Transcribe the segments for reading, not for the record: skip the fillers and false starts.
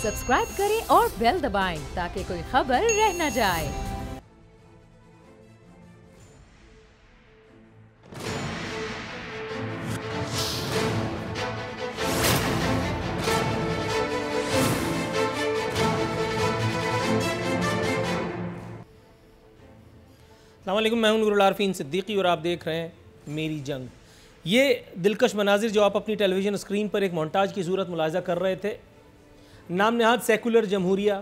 Subscribe करें और bell दबाएं ताकि कोई खबर रह न जाए। अस्सलाम वालेकुम, मैं हूं नूरुल आरफीन सिद्दीकी और आप देख रहे हैं मेरी जंग। ये दिलकश मनाजिर जो आप अपनी टेलीविज़न स्क्रीन पर एक मोन्टाज की सूरत मुलाहिज़ा कर रहे थे, नाम नहाद सेकुलर जमहूरिया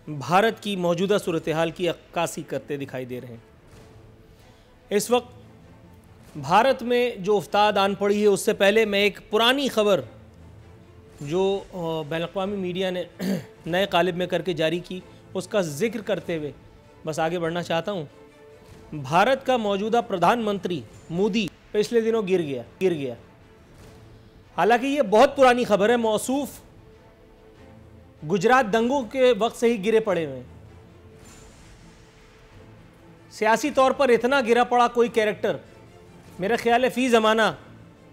भारत की मौजूदा सूरत हाल की अक्कासी करते दिखाई दे रहे हैं। इस वक्त भारत में जो उफ्ताद आन पड़ी है, उससे पहले मैं एक पुरानी ख़बर जो बैनुल-अक़वामी मीडिया ने नए कालिब में करके जारी की, उसका ज़िक्र करते हुए बस आगे बढ़ना चाहता हूँ। भारत का मौजूदा प्रधानमंत्री मोदी पिछले दिनों गिर गया। हालांकि ये बहुत पुरानी खबर है, मौसूफ गुजरात दंगों के वक्त से ही गिरे पड़े हुए हैं। सियासी तौर पर इतना गिरा पड़ा कोई कैरेक्टर मेरा ख्याल है फी ज़माना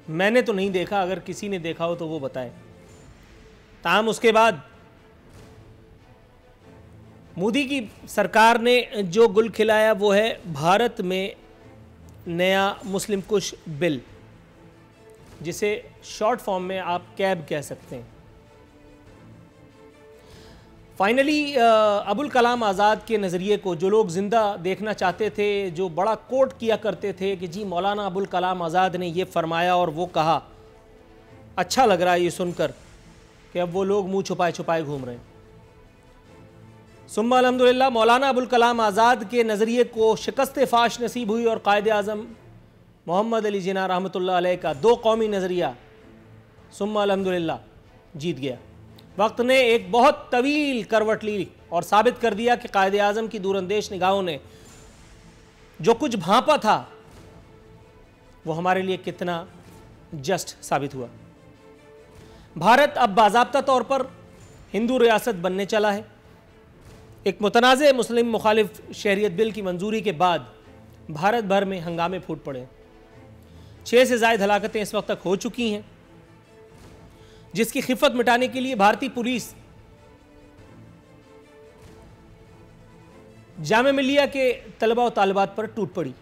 मैंने तो नहीं देखा, अगर किसी ने देखा हो तो वो बताए। ताहम उसके बाद मोदी की सरकार ने जो गुल खिलाया वो है भारत में नया मुस्लिम कुश बिल, जिसे शॉर्ट फॉर्म में आप कैब कह सकते हैं। फाइनली अबुल कलाम आज़ाद के नज़रिए को जो लोग ज़िंदा देखना चाहते थे, जो बड़ा कोट किया करते थे कि जी मौलाना अबुल कलाम आज़ाद ने ये फरमाया और वो कहा, अच्छा लग रहा है ये सुनकर कि अब वो लोग मुंह छुपाए छुपाए घूम रहे हैं। सुम्मा अल्हम्दुलिल्लाह मौलाना अबुल कलाम आज़ाद के नज़रिए को शिकस्त फाश नसीब हुई और कायद आज़म मोहम्मद अली जिन्ना रहमतुल्लाह अलैह का दो कौमी नज़रिया सुम्मा अल्हम्दुलिल्लाह जीत गया। वक्त ने एक बहुत तवील करवट ली और साबित कर दिया कि कायद आज़म की दूरअंदेश निगाहों ने जो कुछ भांपा था वो हमारे लिए कितना जस्ट साबित हुआ। भारत अब बाज़ाब्ता तौर पर हिंदू रियासत बनने चला है। एक मुतनाज़े मुस्लिम मुखालिफ शहरियत बिल की मंजूरी के बाद भारत भर में हंगामे फूट पड़े। 6 से ज़ायद हलाकतें इस वक्त तक हो चुकी हैं, जिसकी खिफत मिटाने के लिए भारतीय पुलिस जामे मिलिया के तलबा और तालिबात पर टूट पड़ी।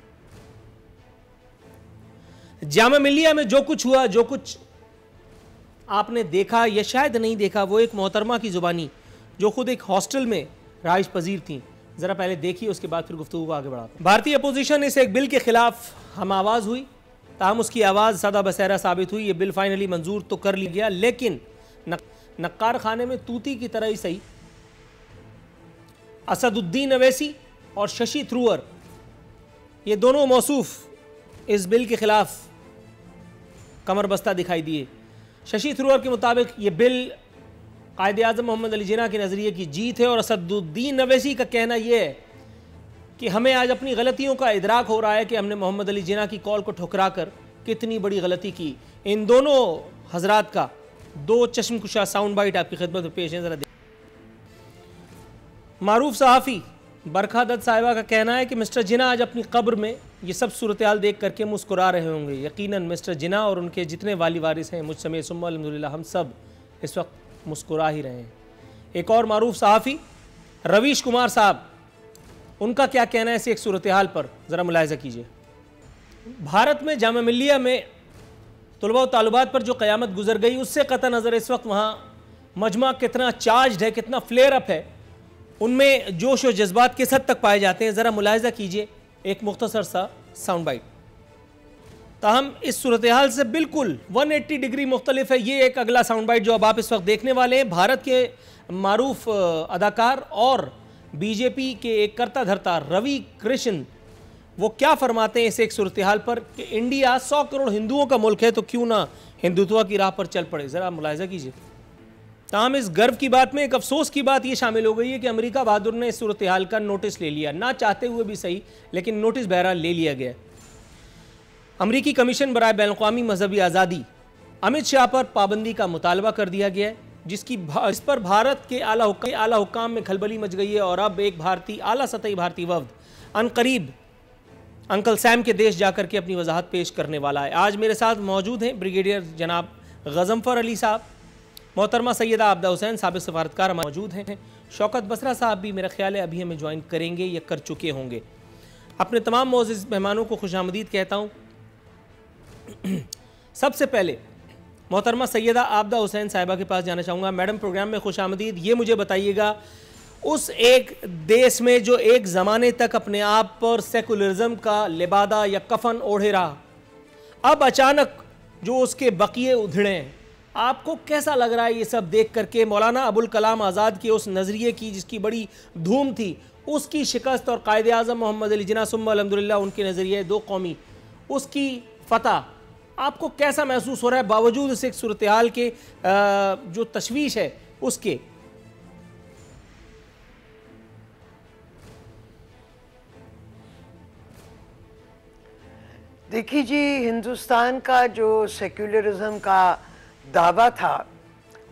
जामे मिलिया में जो कुछ हुआ, जो कुछ आपने देखा या शायद नहीं देखा, वो एक मोहतरमा की ज़ुबानी जो खुद एक हॉस्टल में राइश पजीर थी, ज़रा पहले देखिए, उसके बाद फिर गुफ्तगू को आगे बढ़ाते हैं। भारतीय अपोजिशन इस एक बिल के खिलाफ हम आवाज़ हुई, ताहम उसकी आवाज़ सदा बसैरा साबित हुई। ये बिल फाइनली मंजूर तो कर लिया गया, लेकिन नक्कार खाने में तूती की तरह ही सही असदुद्दीन अवैसी और शशि थरूर, ये दोनों मौसूफ इस बिल के खिलाफ कमर बस्ता दिखाई दिए। शशि थरूर के मुताबिक ये बिल कायद आज़म मोहम्मद अली जिन्ना के नज़रिए की जीत है और असदुद्दीन अवैसी का कहना यह है कि हमें आज अपनी गलतियों का इदराक हो रहा है कि हमने मोहम्मद अली जिन्ना की कॉल को ठुकरा कर कितनी बड़ी गलती की। इन दोनों हजरात का दो चश्मकुशा साउंड बाइट आपकी खिदमत में पेश है, ज़रा मारूफ सहाफ़ी बरखा दत्त साहिबा का कहना है कि मिस्टर जिन्ना आज अपनी कब्र में ये सब सूरत हाल देख करके मुस्कुरा रहे होंगे। यकीनन मिस्टर जिन्ना और उनके जितने वाली वारिस हैं, मुझ समेत सुम्मा अल्हम्दुलिल्लाह हम सब इस वक्त मुस्कुरा ही रहे हैं। एक और मारूफ सहाफ़ी रवीश कुमार साहब, उनका क्या कहना है इस एक सूरत हाल पर, ज़रा मुलाहिज़ा कीजिए। भारत में जामा मिलिया में तलबा और तालिबात पर जो क़यामत गुजर गई, उससे क़तई नज़र इस वक्त वहाँ मजमा कितना चार्ज्ड है, कितना फ्लेयर अप है, उनमें जोश और जज्बात किस हद तक पाए जाते हैं, ज़रा मुलाहिज़ा कीजिए एक मुख्तसर सा साउंड बाइट। ताहम इस सूरत हाल से बिल्कुल 180 डिग्री मुख्तलिफ है ये एक अगला साउंड बाइट जो अब आप इस वक्त देखने वाले हैं। भारत के मारूफ अदाकार और बीजेपी के एक करता धरता रवि कृष्ण, वो क्या फरमाते हैं इस एक सूरत हाल पर कि इंडिया 100 करोड़ हिंदुओं का मुल्क है, तो क्यों ना हिंदुत्व की राह पर चल पड़े। ज़रा मुलाहिज़ा कीजिए। ताहम इस गर्व की बात में एक अफसोस की बात यह शामिल हो गई है कि अमेरिका बहादुर ने इस सूरत हाल का नोटिस ले लिया, ना चाहते हुए भी सही, लेकिन नोटिस बहरहाल ले लिया गया। अमरीकी कमीशन बराए बैनुल-अक़वामी मजहबी आज़ादी अमित शाह पर पाबंदी का मुतालबा कर दिया गया है, इस पर भारत के आला हुक्काम में खलबली मच गई है और अब एक भारतीय आला सतही भारतीय वफ्द अनकरीब अंकल सैम के देश जाकर के अपनी वजाहत पेश करने वाला है। आज मेरे साथ मौजूद हैं ब्रिगेडियर जनाब गज़नफ़र अली साहब, मोहतरमा सैयदा आबदा हुसैन साबिक़ सफारतकार हमारे मौजूद हैं। शौकत बसरा साहब भी मेरा ख्याल है अभी हमें ज्वाइन करेंगे या कर चुके होंगे। अपने तमाम मोअज़्ज़िज़ मेहमानों को खुशामदीद कहता हूँ। सबसे पहले मोहतरमा सैयदा आबदा हुसैन साहिबा के पास जाना चाहूँगा। मैडम, प्रोग्राम में खुशामदीद। ये मुझे बताइएगा, उस एक देश में जो एक ज़माने तक अपने आप पर सेकुलरिज्म का लिबादा या कफन ओढ़े रहा, अब अचानक जो उसके बकिए उधड़े हैं, आपको कैसा लग रहा है ये सब देख करके? मौलाना अबुल कलाम आज़ाद के उस नज़रिए की जिसकी बड़ी धूम थी, उसकी शिकस्त और कायदे आज़म मोहम्मद अली जिन्ना सुम्मा अल्हम्दुलिल्लाह उनके नज़रिए दो कौमी, उसकी फ़तह, आपको कैसा महसूस हो रहा है बावजूद इस एक सूरत हाल के जो तशवीश है उसके? देखिए जी, हिंदुस्तान का जो सेक्युलरिज्म का दावा था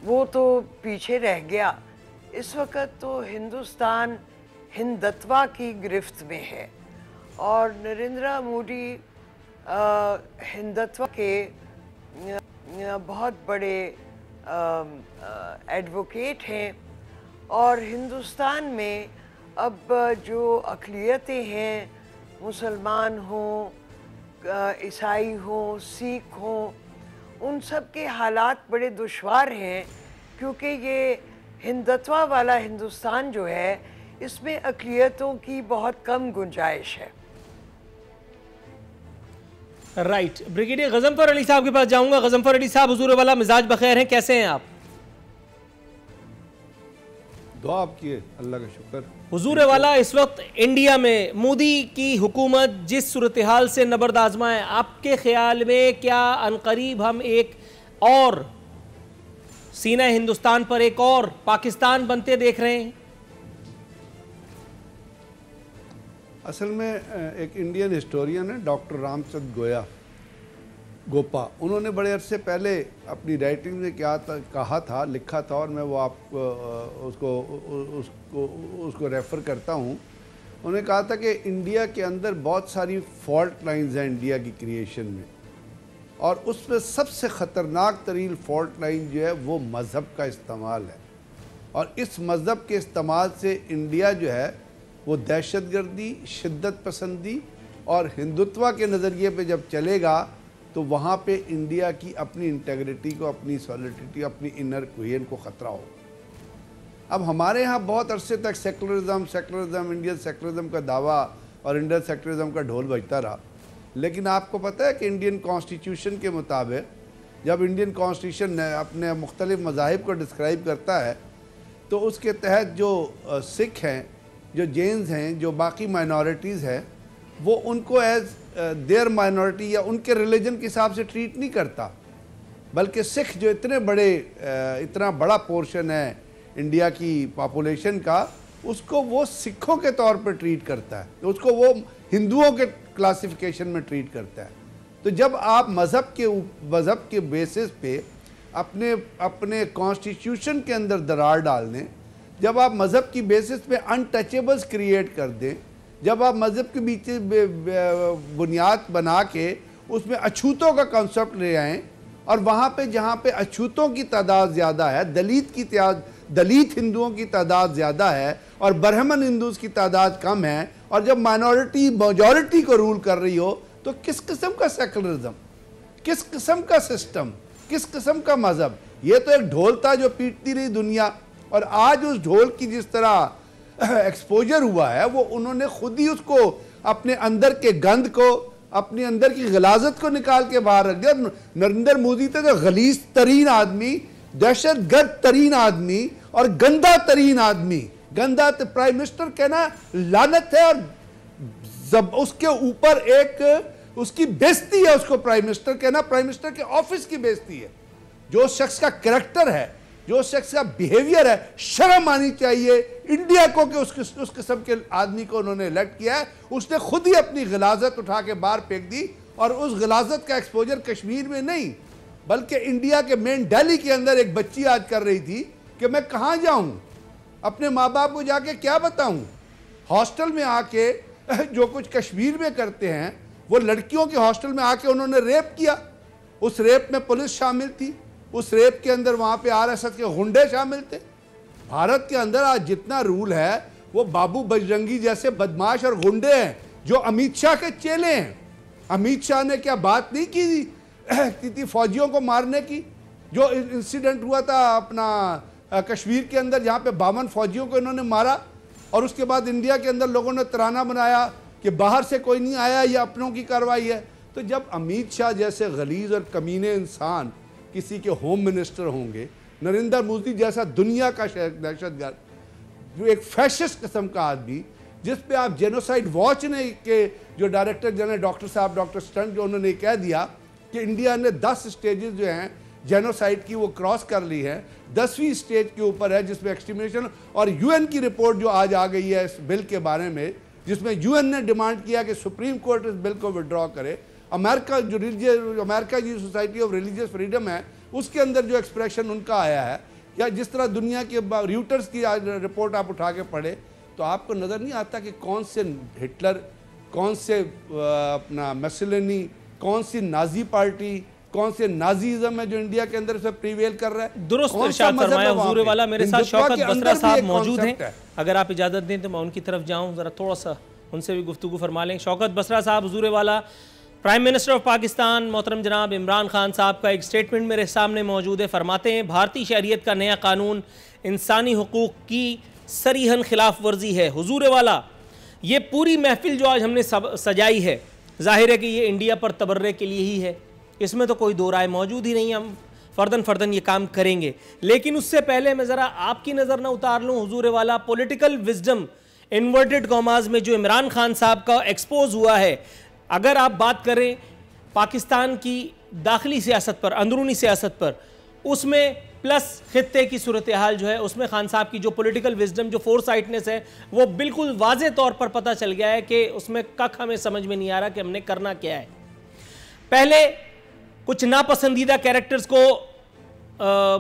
वो तो पीछे रह गया। इस वक्त तो हिंदुस्तान हिंदत्वा की गिरफ्त में है और नरेंद्र मोदी हिंदत्व के बहुत बड़े एडवोकेट हैं। और हिंदुस्तान में अब जो अक़लियतें हैं, मुसलमान हों, ईसाई हों, सिख हों, उन सब के हालात बड़े दुश्वार हैं, क्योंकि ये हिंदत्वा वाला हिंदुस्तान जो है इसमें अक़लियतों की बहुत कम गुंजाइश है। राइट। ब्रिगेडियर गज़नफ़र अली साहब के पास जाऊंगा। गज़नफ़र अली साहब, हुजूर वाला मिजाज बखैर हैं, कैसे हैं आप? दुआ आपकी है, अल्लाह का शुक्र। हुजूर वाला, इस वक्त इंडिया में मोदी की हुकूमत जिस सूरत हाल से नबर्द आज़मा है, आपके ख्याल में क्या अनकरीब हम एक और सीना हिंदुस्तान पर एक और पाकिस्तान बनते देख रहे हैं? असल में एक इंडियन हिस्टोरियन है डॉक्टर रामचंद्र गोपा, उन्होंने बड़े अरसे पहले अपनी राइटिंग में कहा था, लिखा था, और मैं वो उसको रेफ़र करता हूँ। उन्होंने कहा था कि इंडिया के अंदर बहुत सारी फॉल्ट लाइंस हैं इंडिया की क्रिएशन में, और उसमें सबसे ख़तरनाक तरीन फॉल्ट लाइन जो है वो मज़हब का इस्तेमाल है। और इस मज़हब के इस्तेमाल से इंडिया जो है वो दहशतगर्दी, शिद्दत पसंदी और हिंदुत्व के नज़रिए पे जब चलेगा तो वहाँ पे इंडिया की अपनी इंटेग्रिटी को, अपनी सॉलिडिटी, अपनी इनर कोहेजन को ख़तरा होगा। अब हमारे यहाँ बहुत अरसे तक सेकुलरिज्म, इंडियन सेकुलरिज्म का दावा और इंडियन सेकुलरिज्म का ढोल बजता रहा, लेकिन आपको पता है कि इंडियन कॉन्स्टिट्यूशन के मुताबिक जब इंडियन कॉन्स्टिट्यूशन अपने मुख्तलिफ मज़ाहिब को डिस्क्राइब करता है तो उसके तहत जो सिख हैं, जो जैन्स हैं, जो बाकी माइनॉरिटीज़ हैं, वो उनको एज देयर माइनॉरिटी या उनके रिलीजन के हिसाब से ट्रीट नहीं करता, बल्कि सिख जो इतना बड़ा पोर्शन है इंडिया की पॉपुलेशन का, उसको वो सिखों के तौर पर ट्रीट करता है, उसको वो हिंदुओं के क्लासिफिकेशन में ट्रीट करता है। तो जब आप मज़हब के बेसिस पे अपने कॉन्स्टिट्यूशन के अंदर दरार डाल दें, जब आप मज़हब की बेसिस पे अनटचेबल्स क्रिएट कर दें, जब आप मज़हब के बीच बुनियाद बना के उसमें अछूतों का कॉन्सेप्ट ले आएँ, और वहाँ पे जहाँ पे अछूतों की तादाद ज़्यादा है, दलित हिंदुओं की तादाद ज़्यादा है और ब्राह्मण हिंदूज़ की तादाद कम है, और जब माइनॉरिटी मेजॉरिटी को रूल कर रही हो, तो किस किस्म का सेकुलरिज्म, किस किस्म का सिस्टम, किस किस्म का मज़हब? ये तो एक ढोल था जो पीटती रही दुनिया, और आज उस ढोल की जिस तरह एक्सपोजर हुआ है, वो उन्होंने खुद ही उसको अपने अंदर के गंद को, अपने अंदर की गलाजत को निकाल के बाहर रख दिया। नरेंद्र मोदी थे तो गलीज तरीन आदमी, दहशतगर्द तरीन आदमी और गंदा तरीन आदमी, गंदा प्राइम मिनिस्टर कहना लानत है, और उसके ऊपर एक उसकी बेइज्जती है उसको प्राइम मिनिस्टर कहना, प्राइम मिनिस्टर के ऑफिस की बेइज्जती है। जो शख्स का कैरेक्टर है, जो शख्स का बिहेवियर है, शर्म आनी चाहिए इंडिया को कि उस किस्म के आदमी को उन्होंने इलेक्ट किया है। उसने खुद ही अपनी गलाजत उठा के बाहर फेंक दी, और उस गलाजत का एक्सपोजर कश्मीर में नहीं बल्कि इंडिया के मेन दिल्ली के अंदर एक बच्ची आज कर रही थी कि मैं कहाँ जाऊँ, अपने माँ बाप को जाके क्या बताऊँ। हॉस्टल में आके जो कुछ कश्मीर में करते हैं, वो लड़कियों के हॉस्टल में आके उन्होंने रेप किया, उस रेप में पुलिस शामिल थी, उस रेप के अंदर वहाँ पे आरएसएस के गुंडे शामिल थे। भारत के अंदर आज जितना रूल है वो बाबू बजरंगी जैसे बदमाश और गुंडे हैं जो अमित शाह के चेले हैं। अमित शाह ने क्या बात नहीं की थी फौजियों को मारने की? जो इंसिडेंट हुआ था अपना कश्मीर के अंदर जहाँ पे 52 फौजियों को इन्होंने मारा और उसके बाद इंडिया के अंदर लोगों ने तराना बनाया कि बाहर से कोई नहीं आया, ये अपनों की कार्रवाई है। तो जब अमित शाह जैसे गलीज और कमीने इंसान किसी के होम मिनिस्टर होंगे, नरेंद्र मोदी जैसा दुनिया का दहशतगर्द, जो एक फैशिस्ट किस्म का आदमी, जिस पे आप जेनोसाइड वॉच ने के जो डायरेक्टर जनरल डॉक्टर स्टंट जो उन्होंने कह दिया कि इंडिया ने 10 स्टेजेस जो हैं जेनोसाइड की वो क्रॉस कर ली है, 10वीं स्टेज के ऊपर है जिसमें एक्सट्रीमिनेशन। और यूएन की रिपोर्ट जो आज आ गई है इस बिल के बारे में, जिसमें यूएन ने डिमांड किया कि सुप्रीम कोर्ट इस बिल को विड्रॉ करे। अमेरिका की सोसाइटी ऑफ रिलीजियस फ्रीडम है, उसके अंदर जो एक्सप्रेशन उनका आया है, या जिस तरह दुनिया के र्यूटर्स की रिपोर्ट आप उठा के पढ़े तो आपको नज़र नहीं आता कि कौन से हिटलर, कौन से अपना मेसिलिनी, कौन सी नाजी पार्टी, कौन से नाजीज़म है जो इंडिया के अंदर से प्रीवेल कर रहा है। दुरुस्त इरशाद फरमाया हुजूर वाला। मेरे साथ शौकत बसरा साहब मौजूद हैं, अगर आप इजाज़त दें तो मैं उनकी तरफ जाऊं, ज़रा थोड़ा सा उनसे भी गुफ्तगू फरमा लें। शौकत बसरा साहब, हुजूर वाला, प्राइम मिनिस्टर ऑफ पाकिस्तान मोहतरम जनाब इमरान खान साहब का एक स्टेटमेंट मेरे सामने मौजूद है। फरमाते हैं भारतीय शरीयत का नया कानून इंसानी हुकूक की सरीहन खिलाफ वर्जी है। हुजूर वाला, ये पूरी महफिल जो आज हमने सजाई है, जाहिर है कि ये इंडिया पर तबर्रे के लिए ही है, इसमें तो कोई दो राय मौजूद ही नहीं। हम फर्दन ये काम करेंगे, लेकिन उससे पहले मैं ज़रा आपकी नज़र ना उतार लूँ हुजूर वाला। पॉलिटिकल विजडम इन्वर्टेड कॉमाज में जो इमरान खान साहब का एक्सपोज हुआ है, अगर आप बात करें पाकिस्तान की दाखिली सियासत पर, अंदरूनी सियासत पर, उसमें प्लस खित्ते की सूरत हाल जो है, उसमें खान साहब की जो पॉलिटिकल विजडम, जो फोरसाइटनेस है, वो बिल्कुल वाज़े तौर पर पता चल गया है कि उसमें कख हमें समझ में नहीं आ रहा कि हमने करना क्या है। पहले कुछ नापसंदीदा कैरेक्टर्स को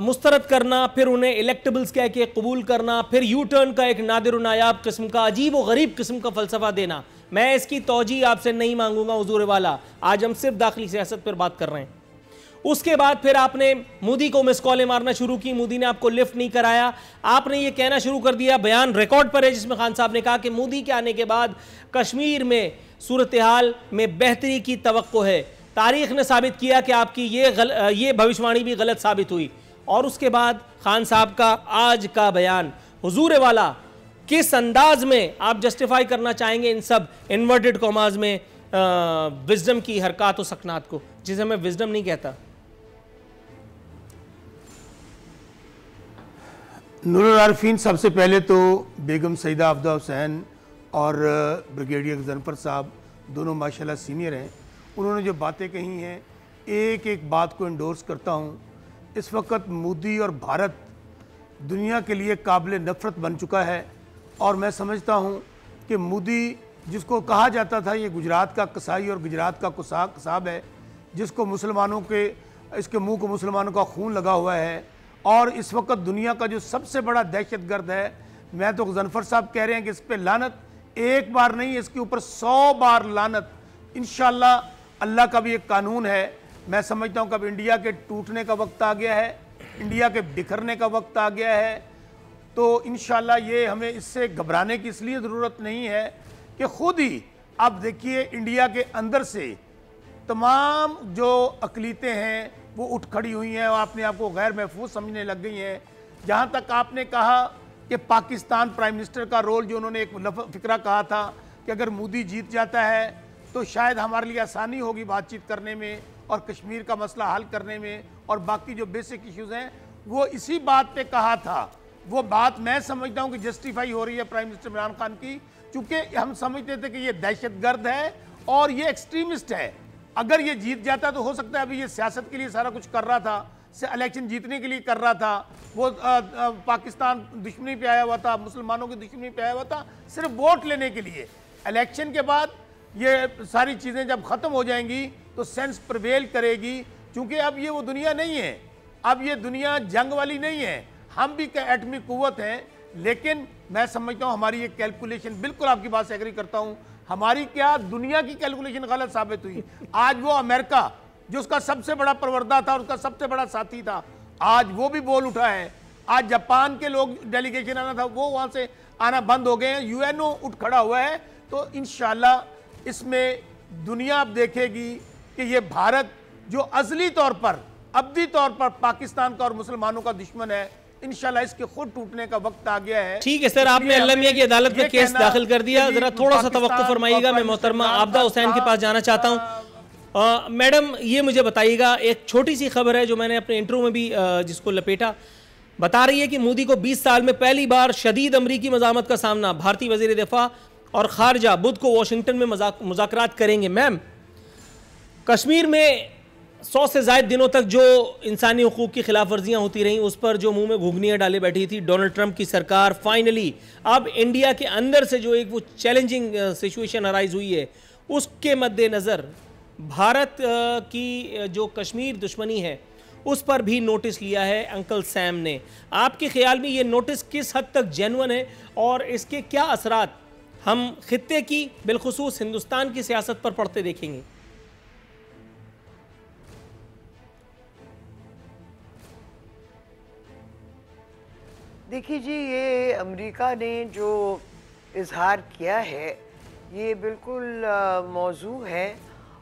मुस्तरद करना, फिर उन्हें इलेक्टेबल्स कह के कबूल करना, फिर यू टर्न का एक नादिर नायाब किस्म का, अजीब व गरीब किस्म का फ़लसफ़ा देना। मैं इसकी तौजी आपसे नहीं मांगूंगा हुजूर वाला, आज हम सिर्फ दाखिली सियासत पर बात कर रहे हैं। उसके बाद फिर आपने मोदी को मिस कॉलें मारना शुरू की, मोदी ने आपको लिफ्ट नहीं कराया। आपने ये कहना शुरू कर दिया, बयान रिकॉर्ड पर है, जिसमें खान साहब ने कहा कि मोदी के आने के बाद कश्मीर में सूरत हाल में बेहतरी की तवक्को है। तारीख ने साबित किया कि आपकी ये भविष्यवाणी भी गलत साबित हुई। और उसके बाद खान साहब का आज का बयान, हुजूर वाला, किस अंदाज में आप जस्टिफाई करना चाहेंगे इन सब इन्वर्टेड कॉमाज में विजडम की हरकत व सकनात को, जिसे मैं विजडम नहीं कहता? नूरुल आरिफीन, सबसे पहले तो बेगम सईदा अफदा हुसैन और ब्रिगेडियर गजनफर साहब दोनों माशाल्लाह सीनियर हैं। उन्होंने जो बातें कही हैं, एक एक बात को इंडोर्स करता हूँ। इस वक्त मोदी और भारत दुनिया के लिए काबिल नफ़रत बन चुका है, और मैं समझता हूँ कि मोदी, जिसको कहा जाता था ये गुजरात का कसाई और गुजरात का कसाब है, जिसको मुसलमानों के, इसके मुंह को मुसलमानों का खून लगा हुआ है, और इस वक्त दुनिया का जो सबसे बड़ा दहशतगर्द है, मैं तो गजनफर साहब कह रहे हैं कि इस पर लानत एक बार नहीं, इसके ऊपर 100 बार लानत। इंशाल्लाह अल्लाह का भी एक कानून है। मैं समझता हूँ कि अब इंडिया के टूटने का वक्त आ गया है, इंडिया के बिखरने का वक्त आ गया है। तो इंशाल्लाह ये हमें इससे घबराने की इसलिए ज़रूरत नहीं है कि खुद ही आप देखिए इंडिया के अंदर से तमाम जो अक़लीतें हैं वो उठ खड़ी हुई हैं और अपने आप को गैर महफूज समझने लग गई हैं। जहाँ तक आपने कहा कि पाकिस्तान प्राइम मिनिस्टर का रोल, जो उन्होंने एक फिक्रा कहा था कि अगर मोदी जीत जाता है तो शायद हमारे लिए आसानी होगी बातचीत करने में और कश्मीर का मसला हल करने में, और बाकी जो बेसिक इश्यूज़ हैं वो इसी बात पे कहा था। वो बात मैं समझता हूँ कि जस्टिफाई हो रही है प्राइम मिनिस्टर इमरान खान की, चूँकि हम समझते थे कि ये दहशतगर्द है और ये एक्सट्रीमिस्ट है। अगर ये जीत जाता तो हो सकता है, अभी ये सियासत के लिए सारा कुछ कर रहा था, इलेक्शन जीतने के लिए कर रहा था, वो पाकिस्तान दुश्मनी पे आया हुआ था, मुसलमानों की दुश्मनी पे आया हुआ था, सिर्फ वोट लेने के लिए। इलेक्शन के बाद ये सारी चीज़ें जब ख़त्म हो जाएंगी तो सेंस प्रिवेल करेगी, क्योंकि अब ये वो दुनिया नहीं है, अब ये दुनिया जंग वाली नहीं है। हम भी एटमी कुव्वत हैं, लेकिन मैं समझता हूँ हमारी ये कैलकुलेशन, बिल्कुल आपकी बात से एग्री करता हूँ, हमारी क्या दुनिया की कैलकुलेशन गलत साबित हुई। आज वो अमेरिका जो उसका सबसे बड़ा प्रवक्ता था और उसका सबसे बड़ा साथी था, आज वो भी बोल उठा है। आज जापान के लोग डेलीगेशन आना था, वो वहां से आना बंद हो गए हैं। यूएनओ उठ खड़ा हुआ है। तो इंशाल्लाह इसमें दुनिया अब देखेगी कि ये भारत जो असली तौर पर, अब्दी तौर पर पाकिस्तान का और मुसलमानों का दुश्मन है, इंशाल्लाह इसके खुद टूटने का वक्त आ गया है। ठीक है सर, आपने अल्लाह मियां की अदालत में केस दाखिल कर दिया। जरा थोड़ा सा तवक्कुफ फरमाइएगा, मैं मोहतरमा आबदा हुसैन के पास जाना चाहता हूँ। मैडम ये मुझे बताइएगा, एक छोटी सी खबर है जो मैंने अपने इंटरव्यू में भी जिसको लपेटा, बता रही है कि मोदी को 20 साल में पहली बार शदीद अमरीकी मज़ामत का सामना। भारतीय वज़ीर दिफा और खारजा बुध को वाशिंगटन में मुज़ाकरात करेंगे। मैम, कश्मीर में 100 से ज़ायद दिनों तक जो इंसानी हुकूक की खिलाफ वर्जियाँ होती रहीं, उस पर जो मुंह में घुघनियाँ डाले बैठी थी डोनाल्ड ट्रंप की सरकार, फाइनली अब इंडिया के अंदर से जो एक वो चैलेंजिंग सिचुएशन अराइज हुई है, उसके मद्देनज़र भारत की जो कश्मीर दुश्मनी है उस पर भी नोटिस लिया है अंकल सैम ने। आपके ख्याल में ये नोटिस किस हद तक जेन्युइन है और इसके क्या असरात हम खित्ते की बिलखुसूस हिंदुस्तान की सियासत पर पड़ते देखेंगे? देखिए जी, ये अमेरिका ने जो इजहार किया है ये बिल्कुल मौजू है,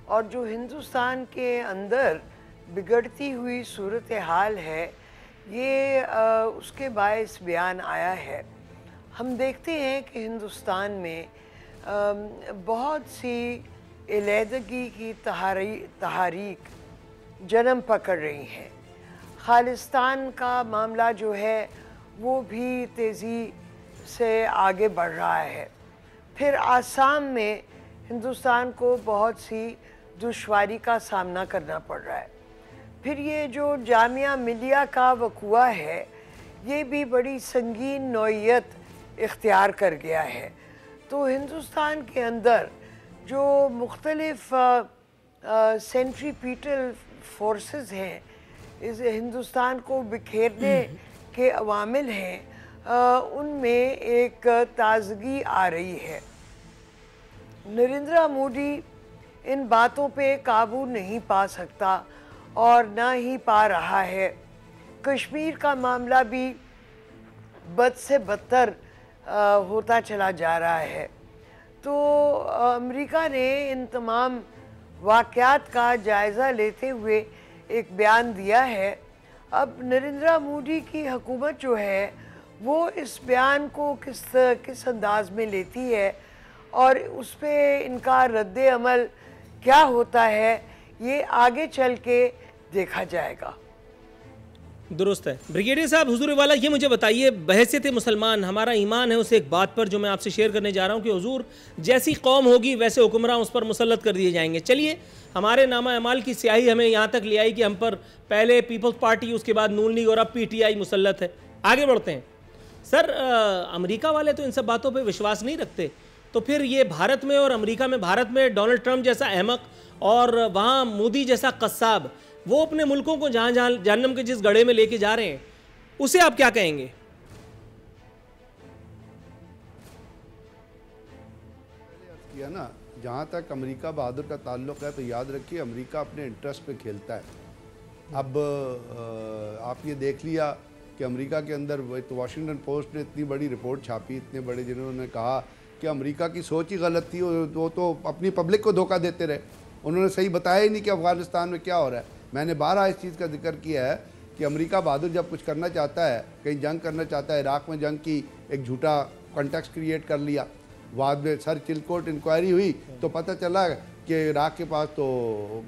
और जो हिंदुस्तान के अंदर बिगड़ती हुई सूरत हाल है ये उसके बायस बयान आया है। हम देखते हैं कि हिंदुस्तान में बहुत सी अलहदगी की तहारीक जन्म पकड़ रही हैं। खालिस्तान का मामला जो है वो भी तेज़ी से आगे बढ़ रहा है। फिर आसाम में हिंदुस्तान को बहुत सी दुश्वारी का सामना करना पड़ रहा है। फिर ये जो जामिया मिलिया का वक़ुआ है ये भी बड़ी संगीन नौइयत इख्तियार कर गया है। तो हिंदुस्तान के अंदर जो मुख्तलिफ सेंट्रीपीटल फोर्सेस हैं, इस हिंदुस्तान को बिखेरने के अवामिल हैं, उनमें एक ताज़गी आ रही है। नरेंद्र मोदी इन बातों पे काबू नहीं पा सकता और ना ही पा रहा है। कश्मीर का मामला भी बद से बदतर होता चला जा रहा है। तो अमेरिका ने इन तमाम वाक़यात का जायज़ा लेते हुए एक बयान दिया है। अब नरेंद्र मोदी की हुकूमत जो है वो इस बयान को किस अंदाज में लेती है और उस पर इनका रद्द अमल क्या होता है ये आगे चल के देखा जाएगा। दुरुस्त है। ब्रिगेडियर साहब, हुजूर वाला ये मुझे बताइए, बहैसियत मुसलमान हमारा ईमान है उस एक बात पर जो मैं आपसे शेयर करने जा रहा हूँ कि हुजूर जैसी कौम होगी वैसे हुक्मरान उस पर मुसल्लत कर दिए जाएंगे। चलिए, हमारे नामा अमाल की स्याही हमें यहाँ तक ले आई कि हम पर पहले पीपल्स पार्टी, उसके बाद नून लीग और अब PTI मुसल्लत है। आगे बढ़ते हैं। सर, अमेरिका वाले तो इन सब बातों पर विश्वास नहीं रखते, तो फिर ये भारत में और अमेरिका में, भारत में डोनाल्ड ट्रंप जैसा अहमक और वहाँ मोदी जैसा कस्साब, वो अपने मुल्कों को जहाँ जहाँ जहन्नम के जिस गड्ढे में लेके जा रहे हैं, उसे आप क्या कहेंगे? किया ना, जहाँ तक अमेरिका बहादुर का ताल्लुक़ है तो याद रखिए अमेरिका अपने इंटरेस्ट पे खेलता है। अब आप ये देख लिया कि अमेरिका के अंदर तो वाशिंगटन पोस्ट ने इतनी बड़ी रिपोर्ट छापी, इतने बड़े, जिन्होंने कहा कि अमेरिका की सोच ही गलत थी, वो तो अपनी पब्लिक को धोखा देते रहे। उन्होंने सही बताया ही नहीं कि अफ़गानिस्तान में क्या हो रहा है। मैंने 12 इस चीज़ का जिक्र किया है कि अमेरिका बहादुर जब कुछ करना चाहता है, कहीं जंग करना चाहता है, इराक़ में जंग की एक झूठा कॉन्टेक्स्ट क्रिएट कर लिया, बाद में सर चिलकोट इंक्वायरी हुई तो पता चला कि इराक़ के पास तो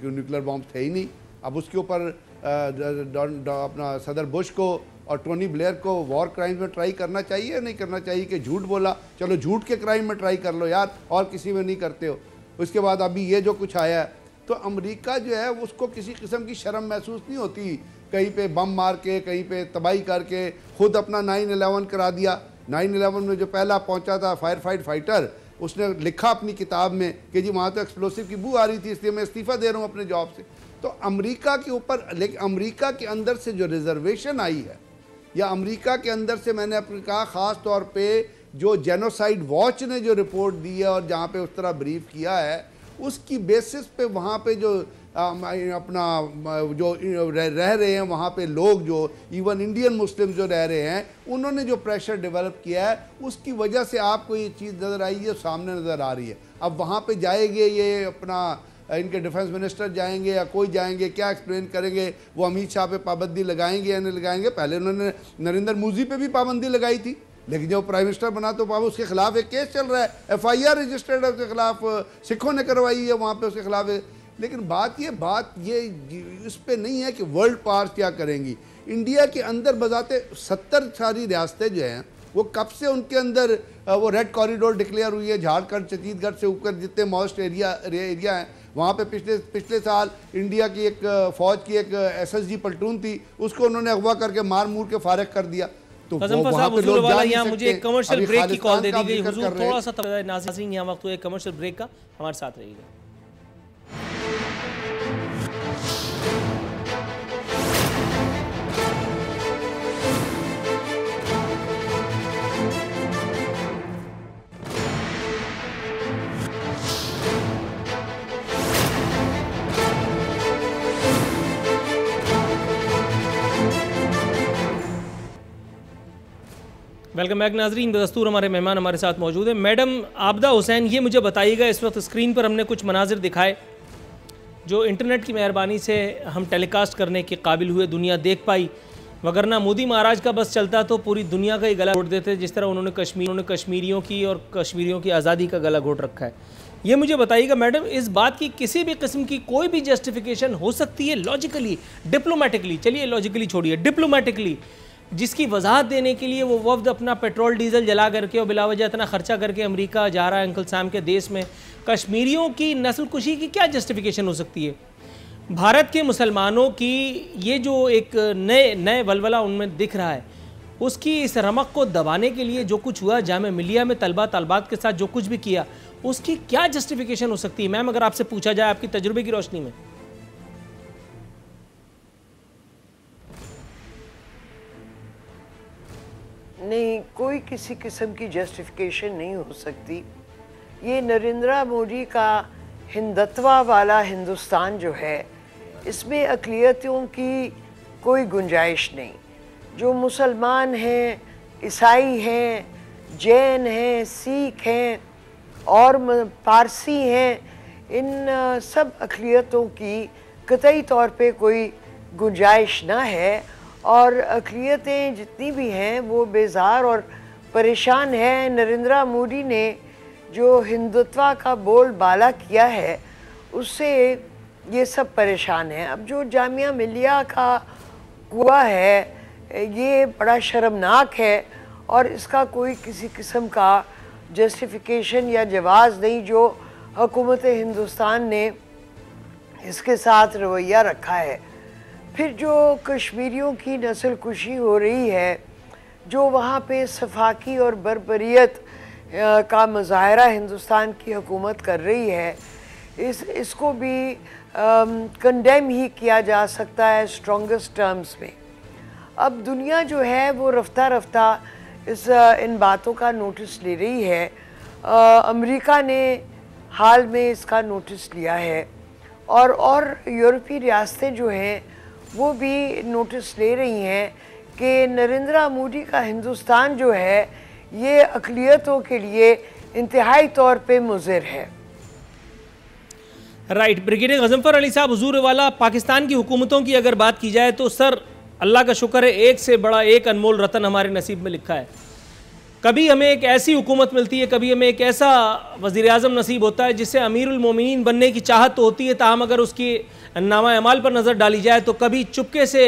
न्यूक्लियर बॉम्ब थे ही नहीं। अब उसके ऊपर अपना सदर बुश को और टोनी ब्लेयर को वॉर क्राइम में ट्राई करना चाहिए या नहीं करना चाहिए कि झूठ बोला, चलो झूठ के क्राइम में ट्राई कर लो यार, और किसी में नहीं करते हो। उसके बाद अभी ये जो कुछ आया है, तो अमेरिका जो है उसको किसी किस्म की शर्म महसूस नहीं होती, कहीं पे बम मार के, कहीं पे तबाही करके खुद अपना 9/11 करा दिया। 9/11 में जो पहला पहुंचा था फाइटर, उसने लिखा अपनी किताब में कि जी वहाँ तो एक्सप्लोसिव की बू आ रही थी, इसलिए मैं इस्तीफ़ा दे रहा हूँ अपने जॉब से। तो अमेरिका के ऊपर, लेकिन अमेरिका के अंदर से जो रिजर्वेशन आई है, या अमेरिका के अंदर से मैंने अपने कहा ख़ास तौर पे जो जेनोसाइड वॉच ने जो रिपोर्ट दी है और जहाँ पे उस तरह ब्रीफ किया है, उसकी बेसिस पे वहाँ पे जो अपना जो रह रहे हैं वहाँ पे लोग, जो इवन इंडियन मुस्लिम जो रह रहे हैं, उन्होंने जो प्रेशर डेवलप किया है उसकी वजह से आपको ये चीज़ नज़र आई है, सामने नज़र आ रही है। अब वहाँ पे जाएंगे ये अपना इनके डिफेंस मिनिस्टर जाएंगे या कोई जाएंगे, क्या एक्सप्लेन करेंगे? वो अमित शाह पे पाबंदी लगाएंगे या नहीं लगाएंगे? पहले उन्होंने नरेंद्र मोदी पे भी पाबंदी लगाई थी, लेकिन जब प्राइम मिनिस्टर बना तो उसके खिलाफ एक केस चल रहा है, FIR रजिस्टर्ड है उसके खिलाफ, सिखों ने करवाई है वहाँ पे उसके खिलाफ। लेकिन बात ये इस पे नहीं है कि वर्ल्ड पावर्स क्या करेंगी। इंडिया के अंदर बजाते 70 सारी रियासतें जो हैं वो कब से उनके अंदर वो रेड कॉरिडोर डिक्लेयर हुई है। झारखंड छत्तीसगढ़ से ऊपर जितने मोस्ट एरिया हैं वहाँ पे पिछले साल इंडिया की एक फ़ौज की एक SSG प्लटून थी, उसको उन्होंने अगवा करके मार मूर के फारिग कर दिया। तो वहाँ पे लोग जा नहीं सकते। मुझे एक कमर्शियल ब्रेक की कॉल दे दी गई। हुजूर थोड़ा सा नाज़रीन यहाँ वक्त हुआ एक कमर्शियल ब्रेक का, हमारे साथ रहिएगा। वेलकम बैक नाजरीन। बदस्तूर हमारे मेहमान हमारे साथ मौजूद हैं। मैडम आबदा हुसैन, ये मुझे बताइएगा, इस वक्त स्क्रीन पर हमने कुछ मनाजिर दिखाए जो इंटरनेट की मेहरबानी से हम टेलीकास्ट करने के काबिल हुए, दुनिया देख पाई, वगरना मोदी महाराज का बस चलता तो पूरी दुनिया का ही गला घोट देते, जिस तरह उन्होंने कश्मीरियों की और कश्मीरियों की आज़ादी का गला घोट रखा है। ये मुझे बताइएगा मैडम, इस बात की किसी भी किस्म की कोई भी जस्टिफिकेशन हो सकती है लॉजिकली, डिप्लोमेटिकली, चलिए लॉजिकली छोड़िए, डिप्लोमेटिकली, जिसकी वजाहत देने के लिए वो वफ्द अपना पेट्रोल डीजल जला करके और बिलावजह इतना खर्चा करके अमेरिका जा रहा है अंकल सैम के देश में? कश्मीरियों की नस्ल कुशी की क्या जस्टिफिकेशन हो सकती है? भारत के मुसलमानों की ये जो एक नए वलवला उनमें दिख रहा है, उसकी इस रमक को दबाने के लिए जो कुछ हुआ जामिया मिलिया में तलबात के साथ जो कुछ भी किया, उसकी क्या जस्टिफिकेशन हो सकती है मैम, अगर आपसे पूछा जाए आपकी तजुर्बे की रोशनी में? नहीं, कोई किसी किस्म की जस्टिफिकेशन नहीं हो सकती। ये नरेंद्र मोदी का हिंदुत्वा वाला हिंदुस्तान जो है, इसमें अक़लियतों की कोई गुंजाइश नहीं। जो मुसलमान हैं, ईसाई हैं, जैन हैं, सिख हैं और पारसी हैं, इन सब अक़लियतों की कतई तौर पे कोई गुंजाइश ना है। और अक़लियतें जितनी भी हैं वो बेजार और परेशान हैं। नरेंद्र मोदी ने जो हिंदुत्व का बोलबाला किया है उससे ये सब परेशान हैं। अब जो जामिया मिलिया का हुआ है ये बड़ा शर्मनाक है और इसका कोई किसी किस्म का जस्टिफिकेशन या जवाज़ नहीं जो हुकूमत हिंदुस्तान ने इसके साथ रवैया रखा है। फिर जो कश्मीरियों की नस्ल कुशी हो रही है, जो वहाँ पे सफाकी और बर्बरियत का मुजाहरा हिंदुस्तान की हुकूमत कर रही है, इसको भी कंडेम ही किया जा सकता है स्ट्रॉन्गेस्ट टर्म्स में। अब दुनिया जो है वो रफ्ता रफ्ता इन बातों का नोटिस ले रही है। अमेरिका ने हाल में इसका नोटिस लिया है और यूरोपीय रियासतें जो हैं वो भी नोटिस ले रही हैं कि नरेंद्र मोदी का हिंदुस्तान जो है ये अक़लियतों के लिए इंतहाई तौर पे मुज़िर है। राइट। ब्रिगेडियर गज़नफ़र अली साहब, हुजूर वाला, पाकिस्तान की हुकूमतों की अगर बात की जाए तो सर अल्लाह का शुक्र है, एक से बड़ा एक अनमोल रतन हमारे नसीब में लिखा है। कभी हमें एक ऐसी हुकूमत मिलती है, कभी हमें एक ऐसा वज़ीर-ए-आज़म नसीब होता है जिससे अमीरुल मोमिनीन बनने की चाहत तो होती है, ताहम अगर उसकी नामा अमाल पर नज़र डाली जाए तो कभी चुपके से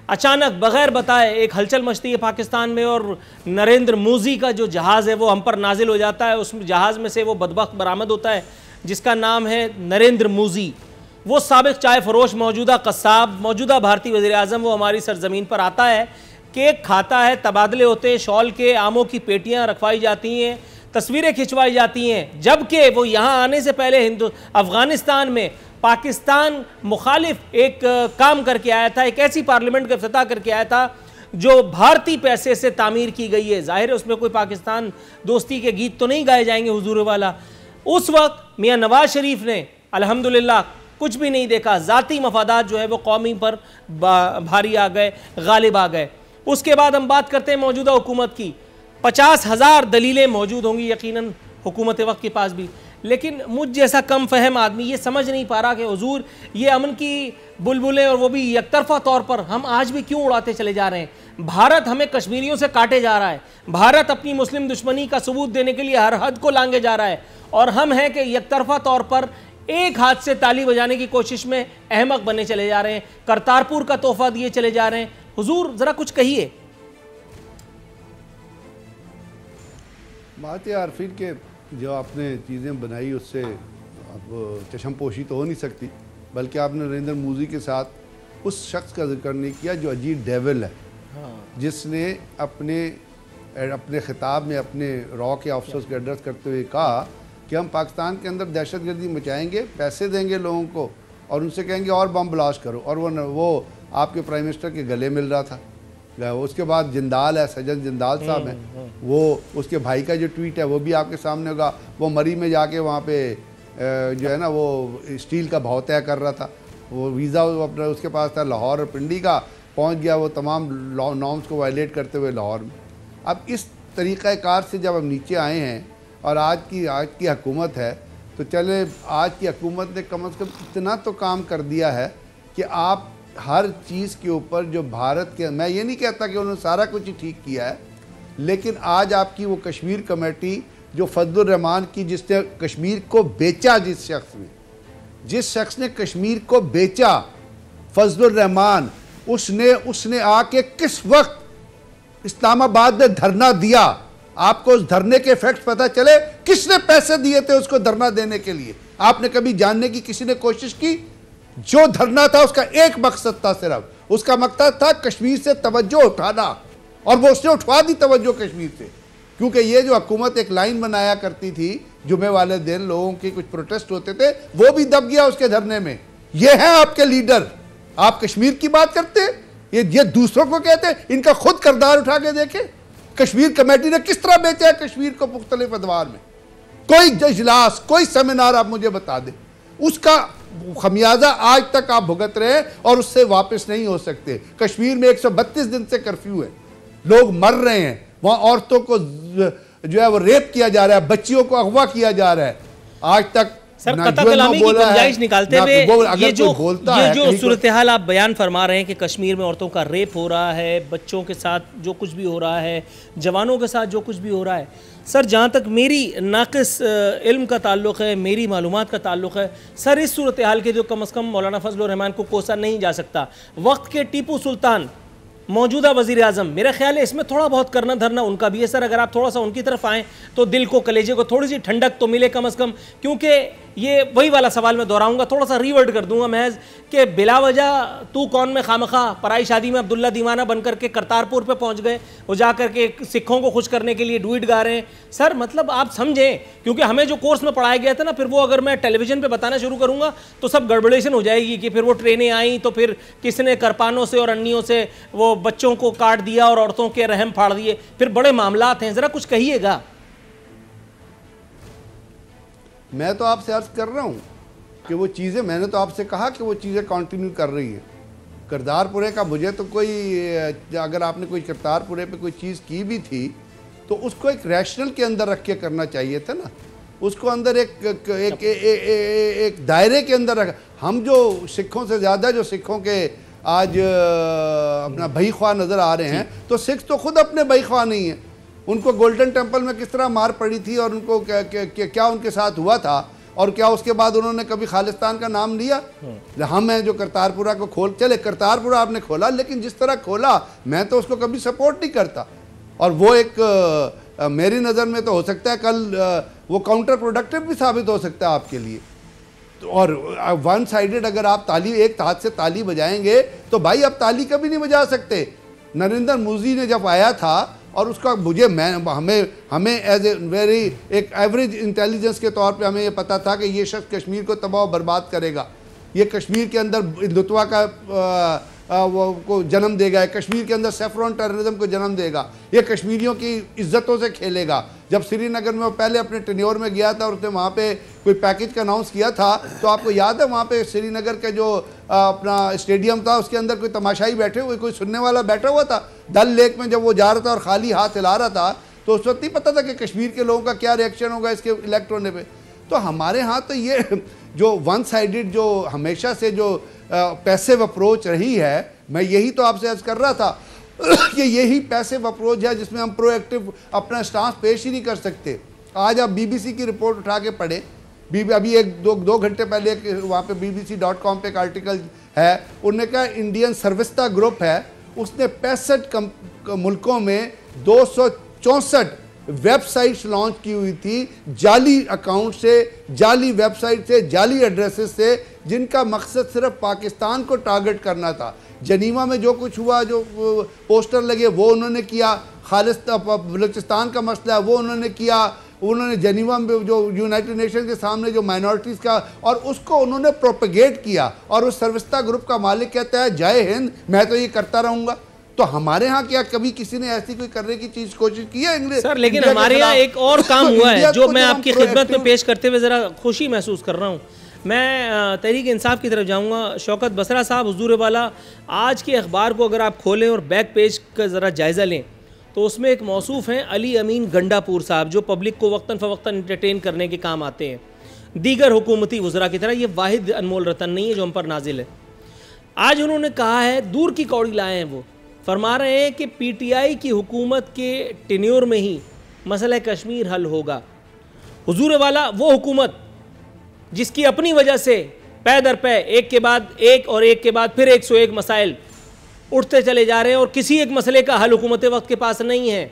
अचानक बग़ैर बताए एक हलचल मचती है पाकिस्तान में और नरेंद्र मोदी का जो जहाज़ है वो हम पर नाजिल हो जाता है। उस जहाज़ में से वो बदबख्त बरामद होता है जिसका नाम है नरेंद्र मोदी। वो साबिक़ चाय फरोश, मौजूदा कस्साब, मौजूदा भारतीय वज़ीर-ए-आज़म, वो हमारी सरजमीन पर आता है, केक खाता है, तबादले होते हैं, शॉल के आमों की पेटियाँ रखवाई जाती हैं, तस्वीरें खिंचवाई जाती हैं, जबकि वो यहाँ आने से पहले अफ़गानिस्तान में पाकिस्तान मुखालिफ एक काम करके आया था, एक ऐसी पार्लियामेंट का इफ्तिताह करके आया था जो भारतीय पैसे से तामीर की गई है। जाहिर है उसमें कोई पाकिस्तान दोस्ती के गीत तो नहीं गाए जाएंगे हुजूर वाला। उस वक्त मियाँ नवाज शरीफ ने अल्हम्दुलिल्लाह कुछ भी नहीं देखा। ज़ाती मफादात जो है वो कौमी पर भारी आ गए, गालिब आ गए। उसके बाद हम बात करते हैं मौजूदा हुकूमत की। 50,000 दलीलें मौजूद होंगी यकीनन हुकूमत वक्त के पास भी, लेकिन मुझ जैसा कम फहम आदमी ये समझ नहीं पा रहा कि हुजूर ये अमन की बुलबुलें और वो भी एकतरफा तौर पर हम आज भी क्यों उड़ाते चले जा रहे हैं। भारत हमें कश्मीरियों से काटे जा रहा है, भारत अपनी मुस्लिम दुश्मनी का सबूत देने के लिए हर हद को लांगे जा रहा है, और हम हैं कि एकतरफा तौर पर एक हाथ से ताली बजाने की कोशिश में अहमक बने चले जा रहे हैं, करतारपुर का तोहफा दिए चले जा रहे हैं। हुजूर जरा कुछ कहिए। बात है आरफीन के जो आपने चीज़ें बनाई उससे अब चशमपोशी तो हो नहीं सकती, बल्कि आपने नरेंद्र मोदी के साथ उस शख्स का जिक्र नहीं किया जो अजीत डेविल है, जिसने अपने खिताब में अपने रॉ के ऑफिसर्स को एड्रेस करते हुए कहा कि हम पाकिस्तान के अंदर दहशतगर्दी मचाएंगे, पैसे देंगे लोगों को और उनसे कहेंगे और बम ब्लास्ट करो, और वो आपके प्राइम मिनिस्टर के गले मिल रहा था। उसके बाद जिंदाल है, सज्जन जिंदाल साहब हैं, वो उसके भाई का जो ट्वीट है वो भी आपके सामने होगा। वो मरी में जाके वहाँ पे जो है ना वो स्टील का भाव तय कर रहा था, वो वीज़ा अपना उसके पास था, लाहौर और पिंडी का पहुँच गया वो तमाम नॉर्म्स को वायलेट करते हुए लाहौर में। अब इस तरीक़ाकार से जब हम नीचे आए हैं और आज की हुकूमत है, तो चले आज की हुकूमत ने कम से कम इतना तो काम कर दिया है कि आप हर चीज़ के ऊपर जो भारत के, मैं ये नहीं कहता कि उन्होंने सारा कुछ ही ठीक किया है, लेकिन आज आपकी वो कश्मीर कमेटी जो फजलुर रहमान की, जिसने कश्मीर को बेचा, जिस शख्स ने कश्मीर को बेचा फजलुर रहमान, उसने आके किस वक्त इस्लामाबाद में धरना दिया, आपको उस धरने के इफेक्ट पता चले, किसने पैसे दिए थे उसको धरना देने के लिए? आपने कभी जानने की किसी ने कोशिश की? जो धरना था उसका एक मकसद था, सिर्फ उसका मकसद था कश्मीर से तवज्जो उठाना, और वो उसने उठवा दी तवज्जो कश्मीर से। क्योंकि ये जो हुकूमत एक लाइन बनाया करती थी, जुमे वाले दिन लोगों के कुछ प्रोटेस्ट होते थे, वो भी दब गया उसके धरने में। ये है आपके लीडर, आप कश्मीर की बात करते हैं, ये दूसरों को कहते हैं, इनका खुद किरदार उठा के देखें। कश्मीर कमेटी ने किस तरह बेचा है कश्मीर को मुख्तलिफ अदवार में? कोई इजलास, कोई सेमिनार आप मुझे बता दें, उसका खमियाजा आज तक आप भुगत रहे हैं और उससे वापस नहीं हो सकते। कश्मीर में 132 दिन से कर्फ्यू है, लोग मर रहे हैं, वहाँ औरतों को जो है वो रेप किया जा रहा है, बच्चियों को अगवा किया जा रहा है। आज तक सर कतल कलामी की गुंजाइश निकालते हुए ये जो सूरत हाल आप बयान फरमा रहे हैं कि कश्मीर में औरतों का रेप हो रहा है, बच्चों के साथ जो कुछ भी हो रहा है, जवानों के साथ जो कुछ भी हो रहा है, सर जहाँ तक मेरी नाक़िस इल्म का ताल्लुक़ है, मेरी मालूमात का ताल्लुक़ है, सर इस सूरत हाल के जो कम अज़ कम मौलाना फजलुर रहमान को कोसा नहीं जा सकता। वक्त के टीपू सुल्तान, मौजूदा वज़ीर आज़म, मेरा ख्याल है इसमें थोड़ा बहुत करना धरना उनका भी है। सर अगर आप थोड़ा सा उनकी तरफ आएँ तो दिल को, कलेजे को थोड़ी सी ठंडक तो मिले कम अज़ कम, क्योंकि ये वही वाला सवाल मैं दोहराऊंगा, थोड़ा सा रिवर्ट कर दूंगा महज कि बिला वजह तू कौन में खामखा पराई शादी में अब्दुल्ला दीवाना बनकर के करतारपुर पे पहुंच गए, वो जा कर के सिखों को खुश करने के लिए डुइट गा रहे हैं। सर मतलब आप समझें, क्योंकि हमें जो कोर्स में पढ़ाया गया था ना, फिर वो अगर मैं टेलीविज़न पे बताना शुरू करूंगा तो सब गड़बड़ेशन हो जाएगी कि फिर वो ट्रेनें आई तो फिर किसने करपानों से और अन्नियों से वो बच्चों को काट दिया और औरतों के रहम फाड़ दिए, फिर बड़े मामलात हैं। ज़रा कुछ कहिएगा। मैं तो आपसे अर्ज़ कर रहा हूँ कि वो चीज़ें, मैंने तो आपसे कहा कि वो चीज़ें कंटिन्यू कर रही हैं। करतारपुरे का मुझे तो कोई, अगर आपने कोई करतारपुरे पे कोई चीज़ की भी थी तो उसको एक रैशनल के अंदर रख के करना चाहिए था ना, उसको अंदर एक दायरे के अंदर रख। हम जो सिखों से ज़्यादा जो सिखों के आज अपना भाई ख्वाह नज़र आ रहे हैं, तो सिख तो खुद अपने भाई ख्वाह नहीं है। उनको गोल्डन टेम्पल में किस तरह मार पड़ी थी और उनको क्या उनके साथ हुआ था, और क्या उसके बाद उन्होंने कभी खालिस्तान का नाम लिया? हम हैं जो करतारपुरा को खोल, चले करतारपुरा आपने खोला, लेकिन जिस तरह खोला मैं तो उसको कभी सपोर्ट नहीं करता। और वो एक मेरी नज़र में तो हो सकता है कल वो काउंटर प्रोडक्टिव भी साबित हो सकता है आपके लिए। तो और वन साइडेड अगर आप ताली, एक हाथ से ताली बजाएंगे तो भाई आप ताली कभी नहीं बजा सकते। नरेंद्र मोदी ने जब आया था और उसका हमें एज ए वेरी एक एवरेज इंटेलिजेंस के तौर पे हमें ये पता था कि ये शख्स कश्मीर को तबाह बर्बाद करेगा, ये कश्मीर के अंदर हिंदुत्व का वो को जन्म देगा, कश्मीर के अंदर सेफ्रॉन टेररिज्म को जन्म देगा, ये कश्मीरियों की इज्जतों से खेलेगा। जब श्रीनगर में वो पहले अपने टेन्योर में गया था और उसने वहाँ पे कोई पैकेज का अनाउंस किया था, तो आपको याद है वहाँ पे श्रीनगर का जो अपना स्टेडियम था उसके अंदर कोई तमाशाई बैठे हुए, कोई सुनने वाला बैठा हुआ था। डल लेक में जब वो जा रहा था और खाली हाथ हिला रहा था, तो उस वक्त नहीं पता था कि कश्मीर के लोगों का क्या रिएक्शन होगा इसके इलेक्ट होने पर। तो हमारे यहाँ तो ये जो वन साइडेड जो हमेशा से जो पैसिव अप्रोच रही है, मैं यही तो आपसे अर्ज कर रहा था कि यही पैसिव अप्रोच है जिसमें हम प्रोएक्टिव अपना स्टांस पेश ही नहीं कर सकते। आज आप बीबीसी की रिपोर्ट उठा के पढ़े, अभी एक दो घंटे पहले वहाँ पे bbc.com पे एक आर्टिकल है, उन्होंने कहा इंडियन सर्विस्ता ग्रुप है, उसने 65 मुल्कों में 264 वेबसाइट्स लॉन्च की हुई थी, जाली अकाउंट से, जाली वेबसाइट से, जाली एड्रेसेस से, जिनका मकसद सिर्फ पाकिस्तान को टारगेट करना था। जनीवा में जो कुछ हुआ, जो पोस्टर लगे वो उन्होंने किया, खालिस्तान बलूचिस्तान का मसला है वो उन्होंने किया, उन्होंने जनीवा में जो यूनाइटेड नेशन के सामने जो माइनॉरिटीज़ का, और उसको उन्होंने प्रोपेगेट किया। और उस सर्विस्ता ग्रुप का मालिक कहता है जय हिंद, मैं तो ये करता रहूँगा। तो हमारे यहाँ क्या कभी किसी ने ऐसी कोई करने की चीज कोशिश की है इंग्लिश सर? लेकिन हमारे यहाँ एक और काम हुआ है जो मैं आपकी खिदमत में पेश करते हुए ज़रा खुशी महसूस कर रहा हूँ। मैं तहरीक इंसाफ की तरफ जाऊँगा। शौकत बसरा साहब, हुजूर वाला, आज के अखबार को अगर आप खोलें और बैक पेज का ज़रा जायज़ा लें तो उसमें एक मौसूफ़ हैं अली अमीन गंडापुर साहब, जो पब्लिक को वक्तन फ़वक्तन इंटरटेन करने के काम आते हैं, दीगर हुकूमती वज़रा की तरह। ये वाहिद अनमोल रतन नहीं है जो हम पर नाजिल है। आज उन्होंने कहा है, दूर की कौड़ी लाए हैं, वो फरमा रहे हैं कि पीटीआई की हुकूमत के टेन्योर में ही मसला कश्मीर हल होगा। हुजूर वाला, वो हुकूमत जिसकी अपनी वजह से पै दर पै एक के बाद एक और एक के बाद फिर 101 मसाइल उठते चले जा रहे हैं और किसी एक मसले का हल हुकूमत वक्त के पास नहीं है।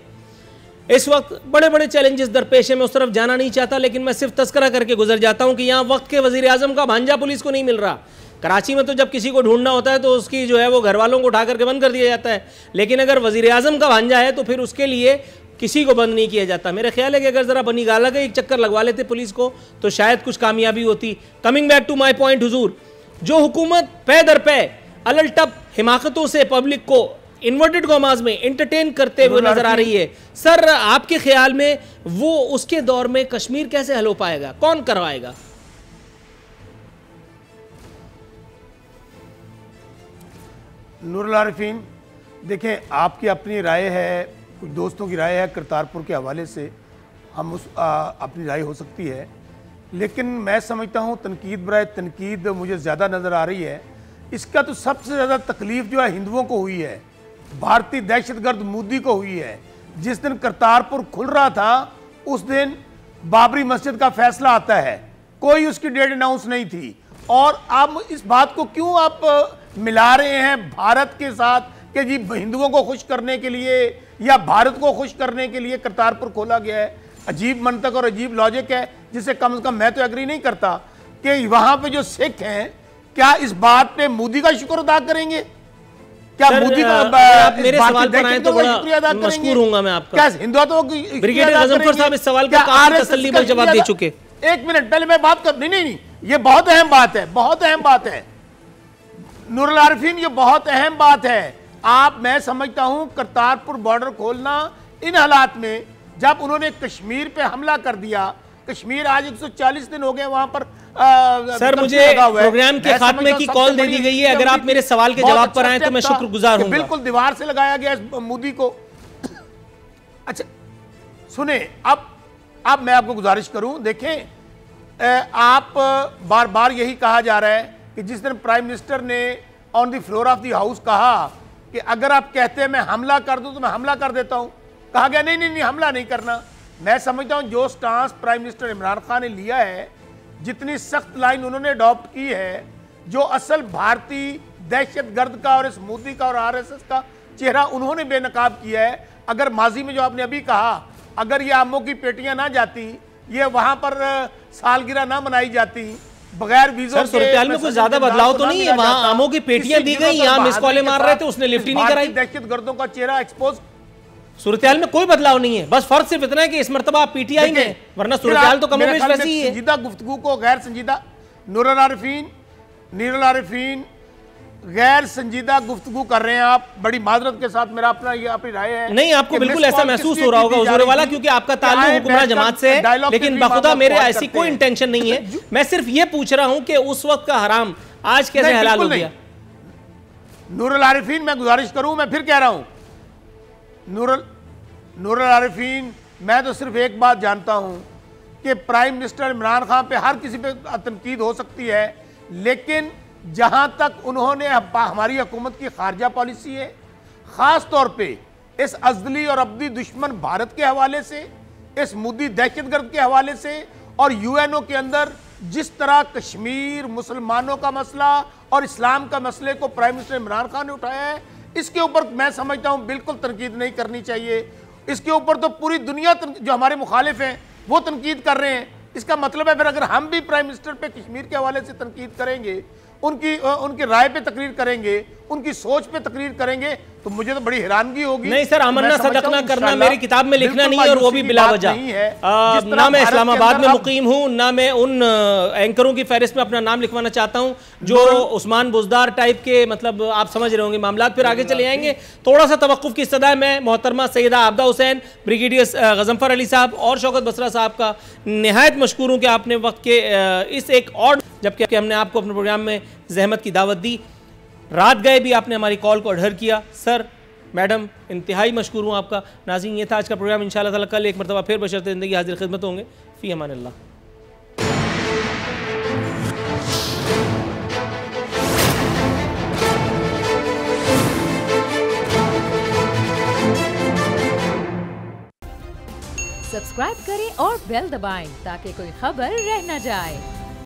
इस वक्त बड़े बड़े चैलेंजेस दरपेश है। मैं उस तरफ जाना नहीं चाहता, लेकिन मैं सिर्फ तस्करा करके गुजर जाता हूं कि यहाँ वक्त के वजीर आजम का भांजा पुलिस को नहीं मिल रहा। कराची में तो जब किसी को ढूंढना होता है तो उसकी जो है वो घर वालों को उठा करके बंद कर दिया जाता है, लेकिन अगर वजीर आजम का भांजा है तो फिर उसके लिए किसी को बंद नहीं किया जाता। मेरा ख्याल है कि अगर ज़रा बनी गाला का एक चक्कर लगवा लेते पुलिस को तो शायद कुछ कामयाबी होती। Coming back to my point हुजूर, जो हुकूमत पै दर पै अलल टप हिमाकतों से पब्लिक को इन्वर्टेड कॉमास में एंटरटेन करते हुए नजर आ रही है, सर आपके ख्याल में वो उसके दौर में कश्मीर कैसे हल हो पाएगा? कौन करवाएगा? नूरुल आरिफीन, देखें, आपकी अपनी राय है, कुछ दोस्तों की राय है, करतारपुर के हवाले से हम अपनी राय हो सकती है, लेकिन मैं समझता हूँ तनकीद बराए तनकीद मुझे ज़्यादा नज़र आ रही है। इसका तो सबसे ज़्यादा तकलीफ़ जो है हिंदुओं को हुई है, भारतीय दहशतगर्द मोदी को हुई है। जिस दिन करतारपुर खुल रहा था उस दिन बाबरी मस्जिद का फैसला आता है, कोई उसकी डेट अनाउंस नहीं थी, और आप इस बात को क्यों आप मिला रहे हैं भारत के साथ कि जी हिंदुओं को खुश करने के लिए या भारत को खुश करने के लिए करतारपुर खोला गया है? अजीब मंतक और अजीब लॉजिक है, जिससे कम से कम मैं तो एग्री नहीं करता कि वहां पे जो सिख हैं क्या इस बात पे मोदी का शुक्र अदा करेंगे? क्या मोदी का आप मेरे सवाल पर आए तो बड़ा मशकूर हूंगा मैं आपका। क्या हिंदुत्व की ब्रिगेडियर गजनफर साहब इस सवाल का काफी तसल्लीबख्श जवाब दे चुके। एक मिनट पहले मैं बात कर, नहीं, ये बहुत अहम बात है, बहुत अहम बात है नूरुल आरिफीन, ये बहुत अहम बात है। मैं समझता हूं करतारपुर बॉर्डर खोलना इन हालात में, जब उन्होंने कश्मीर पे हमला कर दिया, कश्मीर आज 140 दिन हो गए वहां पर। सर मुझे प्रोग्राम के खात्मे की कॉल दे दी गई है, अगर आप मेरे सवाल के जवाब पर आए तो मैं शुक्रगुजार हूं। बिल्कुल दीवार से लगाया गया मोदी को। अच्छा सुने, अब मैं आपको गुजारिश करूं, देखें, आप बार बार यही कहा जा रहा है कि जिस दिन प्राइम मिनिस्टर ने on the floor of the house कहा कि अगर आप कहते हैं मैं हमला कर दूं तो मैं हमला कर देता हूं, कहा गया नहीं हमला नहीं करना। मैं समझता हूं जो stance prime minister Imran Khan ने लिया है, जितनी सख्त लाइन उन्होंने अडॉप्ट की है, जो असल भारतीय दहशतगर्द का और इस मोदी का और आरएसएस का चेहरा उन्होंने बेनकाब किया है। अगर माजी में जो आपने अभी कहा, अगर ये आमों की पेटियां ना जाती, ये वहां पर सालगिरह ना मनाई जाती, बगैर वीज़ों के सूरत में कोई ज्यादा बदलाव तो नहीं है। वहां आमों की पेटियां दी गई, यहाँ मिस कॉलें मार रहे थे, उसने लिफ्ट ही नहीं कराई। दहशतगर्दों का चेहरा एक्सपोज, सूरत में कोई बदलाव नहीं है, बस फर्क सिर्फ इतना है कि इस मरतबा आप पीटीआई में, वरना सूरत तो कमोबेश वैसी ही है। संजीदा गुफ्तगू को गैर संजीदा, नूरुल आरिफीन गैर संजीदा गुफ्तगू कर रहे हैं आप। बड़ी माजरत के साथ मेरा अपना ये अपनी राय है। नहीं, आपको कि बिल्कुल मिस ऐसा कॉल महसूस किस हो रहा लिए होगा की जा हुजूर रही वाला, थी? क्योंकि आपका कि ताल्लुक आए हुक्मरान बैठकर जमात से है, डायलॉग के लेकिन फिल्म बखुदा आप मेरे बात ऐसी करते कोई हैं। इंटेंशन नहीं है। मैं सिर्फ ये पूछ रहा हूं कि उस वक्त का हराम आज कैसे नहीं, हलाल हो बिल्कुल गया। नूरुल आरिफीन, मैं गुजारिश करूं, मैं फिर कह रहा हूं, नूरुल आरिफीन, मैं तो सिर्फ एक बात जानता हूं कि प्राइम मिनिस्टर इमरान खान पे हर किसी पे तनकीद हो सकती है, लेकिन जहां तक उन्होंने हमारी हुकूमत की खारजा पॉलिसी है, ख़ास तौर पे इस अज़ली और अब्दी दुश्मन भारत के हवाले से, इस मुद्दी दहशतगर्द के हवाले से, और यूएनओ के अंदर जिस तरह कश्मीर, मुसलमानों का मसला और इस्लाम का मसले को प्राइम मिनिस्टर इमरान खान ने उठाया है, इसके ऊपर मैं समझता हूं बिल्कुल तनकीद नहीं करनी चाहिए। इसके ऊपर तो पूरी दुनिया जो हमारे मुखालिफ हैं वो तनकीद कर रहे हैं। इसका मतलब है फिर अगर हम भी प्राइम मिनिस्टर पे कश्मीर के हवाले से तनकीद करेंगे, उनकी राय पे तकरीर करेंगे, उनकी सोच पे तकरीर करेंगे, तो मुझे तो बड़ी हैरानगी होगी। नहीं सर, आमन्ना सदकना करना मेरी किताब में लिखना नहीं है, और वो भी बिला वजह। ना मैं इस्लामाबाद में मुकीम हूँ, ना मैं उन एंकरों की फहरिस्त में अपना नाम लिखवाना चाहता हूँ जो उस्मान बुजदार टाइप के, मतलब आप समझ रहे होंगे मामला। फिर आगे चले जाएंगे। थोड़ा सा तवक्कुफ की इस्तदा है। मैं मोहतरमा सैयदा आबदा हुसैन, ब्रिगेडियर गजनफर अली साहब और शौकत बसरा साहब का नहायत मशकूर हूँ कि आपने वक्त के इस एक और, जबकि हमने आपको अपने प्रोग्राम में जहमत की दावत दी, रात गए भी आपने हमारी कॉल को अडहर किया। सर, मैडम, इंतहाई मशकूर हूँ आपका। नाज़रीन, ये था आज का प्रोग्राम। इंशाअल्लाह ताला कल एक मरतबा फिर बशर्ते ज़िंदगी हाजिर खिदमत होंगे। फ़ी अमानिल्लाह। सब्सक्राइब करें और बेल दबाएं ताकि कोई खबर रह न जाए।